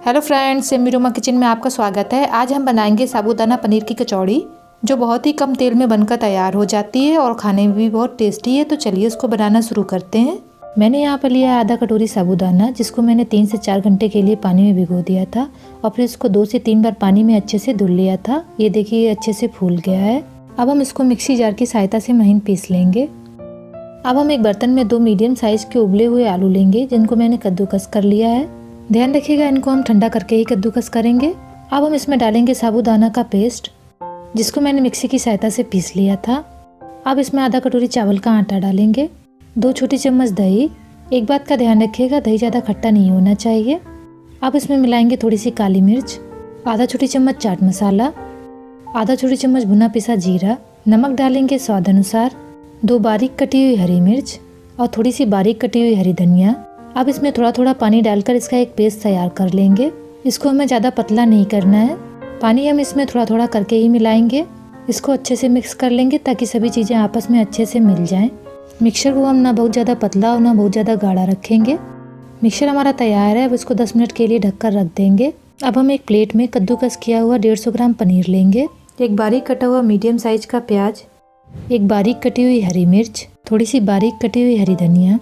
Hello friends, Roma kitchen में आपका स्वागत है। आज हम बनाएंगे साबूदाना पनीर की कचौड़ी, जो बहुत ही कम तेल में बनकर तैयार हो जाती है और खाने में भी बहुत टेस्टी है। तो चलिए उसको बनाना शुरू करते हैं। मैंने यहाँ पर लिया आधा कटोरी साबूदाना, जिसको मैंने 3 से 4 घंटे के लिए पानी में भिगो दिया था और फिर इसको 2 से 3 बार पानी में अच्छे से धुल लिया था। ये देखिए, ये अच्छे से फूल गया है। अब हम इसको मिक्सी जार की सहायता से महीन पीस लेंगे। अब हम एक बर्तन में 2 मीडियम साइज के उबले हुए आलू लेंगे, जिनको मैंने कद्दूकस कर लिया है। ध्यान रखिएगा, इनको हम ठंडा करके ही कद्दूकस करेंगे। अब हम इसमें डालेंगे साबूदाना का पेस्ट, जिसको मैंने मिक्सी की सहायता से पीस लिया था। अब इसमें आधा कटोरी चावल का आटा डालेंगे, 2 छोटी चम्मच दही। एक बात का ध्यान रखिएगा, दही ज़्यादा खट्टा नहीं होना चाहिए। अब इसमें मिलाएंगे थोड़ी सी काली मिर्च, आधा छोटी चम्मच चाट मसाला, आधा छोटी चम्मच भुना पिसा जीरा, नमक डालेंगे स्वाद अनुसार, 2 बारीक कटी हुई हरी मिर्च और थोड़ी सी बारीक कटी हुई हरी धनिया। अब इसमें थोड़ा थोड़ा पानी डालकर इसका एक पेस्ट तैयार कर लेंगे। इसको हमें ज़्यादा पतला नहीं करना है, पानी हम इसमें थोड़ा थोड़ा करके ही मिलाएंगे। इसको अच्छे से मिक्स कर लेंगे ताकि सभी चीज़ें आपस में अच्छे से मिल जाएं। मिक्सचर को हम ना बहुत ज़्यादा पतला और ना बहुत ज़्यादा गाढ़ा रखेंगे। मिक्सचर हमारा तैयार है। अब इसको 10 मिनट के लिए ढककर रख देंगे। अब हम एक प्लेट में कद्दूकस किया हुआ 150 ग्राम पनीर लेंगे, एक बारीक कटा हुआ मीडियम साइज का प्याज, एक बारीक कटी हुई हरी मिर्च, थोड़ी सी बारीक कटी हुई हरी धनिया,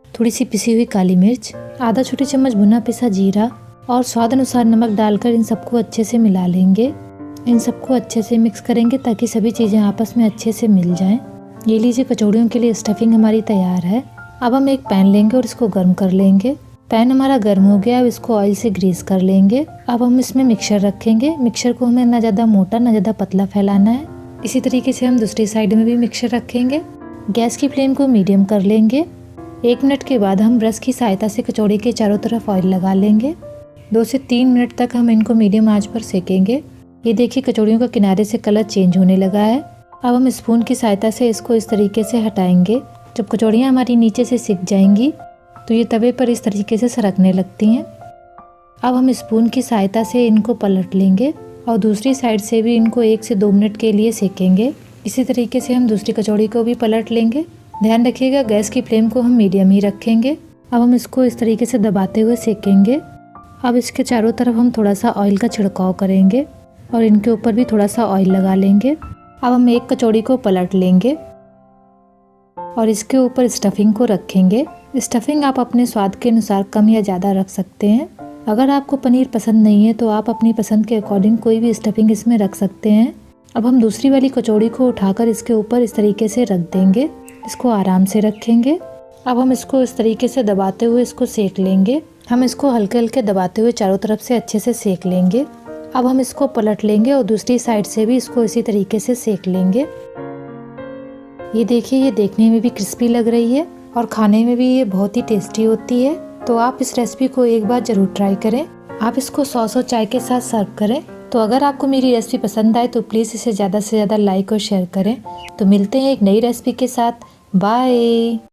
थोड़ी सी पिसी हुई काली मिर्च, आधा छोटी चम्मच भुना पिसा जीरा और स्वाद अनुसार नमक डालकर इन सबको अच्छे से मिला लेंगे। इन सबको अच्छे से मिक्स करेंगे ताकि सभी चीज़ें आपस में अच्छे से मिल जाएं। ये लीजिए, कचौड़ियों के लिए स्टफिंग हमारी तैयार है। अब हम एक पैन लेंगे और इसको गर्म कर लेंगे। पैन हमारा गर्म हो गया। अब इसको ऑयल से ग्रीस कर लेंगे। अब हम इसमें मिक्सचर रखेंगे। मिक्सचर को हमें ना ज़्यादा मोटा ना ज़्यादा पतला फैलाना है। इसी तरीके से हम दूसरी साइड में भी मिक्सचर रखेंगे। गैस की फ्लेम को मीडियम कर लेंगे। 1 मिनट के बाद हम ब्रश की सहायता से कचौड़ी के चारों तरफ ऑयल लगा लेंगे। 2 से 3 मिनट तक हम इनको मीडियम आंच पर सेकेंगे। ये देखिए, कचौड़ियों का किनारे से कलर चेंज होने लगा है। अब हम स्पून की सहायता से इसको इस तरीके से हटाएंगे। जब कचौड़ियाँ हमारी नीचे से सिक जाएंगी तो ये तवे पर इस तरीके से सरकने लगती हैं। अब हम स्पून की सहायता से इनको पलट लेंगे और दूसरी साइड से भी इनको 1 से 2 मिनट के लिए सेकेंगे। इसी तरीके से हम दूसरी कचौड़ी को भी पलट लेंगे। ध्यान रखिएगा, गैस की फ्लेम को हम मीडियम ही रखेंगे। अब हम इसको इस तरीके से दबाते हुए सेकेंगे। अब इसके चारों तरफ हम थोड़ा सा ऑयल का छिड़काव करेंगे और इनके ऊपर भी थोड़ा सा ऑयल लगा लेंगे। अब हम एक कचौड़ी को पलट लेंगे और इसके ऊपर स्टफिंग को रखेंगे। स्टफिंग आप अपने स्वाद के अनुसार कम या ज़्यादा रख सकते हैं। अगर आपको पनीर पसंद नहीं है तो आप अपनी पसंद के अकॉर्डिंग कोई भी स्टफिंग इसमें रख सकते हैं। अब हम दूसरी वाली कचौड़ी को उठाकर इसके ऊपर इस तरीके से रख देंगे। इसको आराम से रखेंगे। अब हम इसको इस तरीके से दबाते हुए इसको सेक लेंगे। हम इसको हल्के हल्के दबाते हुए चारों तरफ से अच्छे से सेक लेंगे। अब हम इसको पलट लेंगे और दूसरी साइड से भी इसको इसी तरीके से सेक लेंगे। ये देखिए, ये देखने में भी क्रिस्पी लग रही है और खाने में भी ये बहुत ही टेस्टी होती है। तो आप इस रेसिपी को एक बार जरूर ट्राई करें। आप इसको सॉस और चाय के साथ सर्व करें। तो अगर आपको मेरी रेसिपी पसंद आए तो प्लीज़ इसे ज़्यादा से ज़्यादा लाइक और शेयर करें। तो मिलते हैं एक नई रेसिपी के साथ। बाय।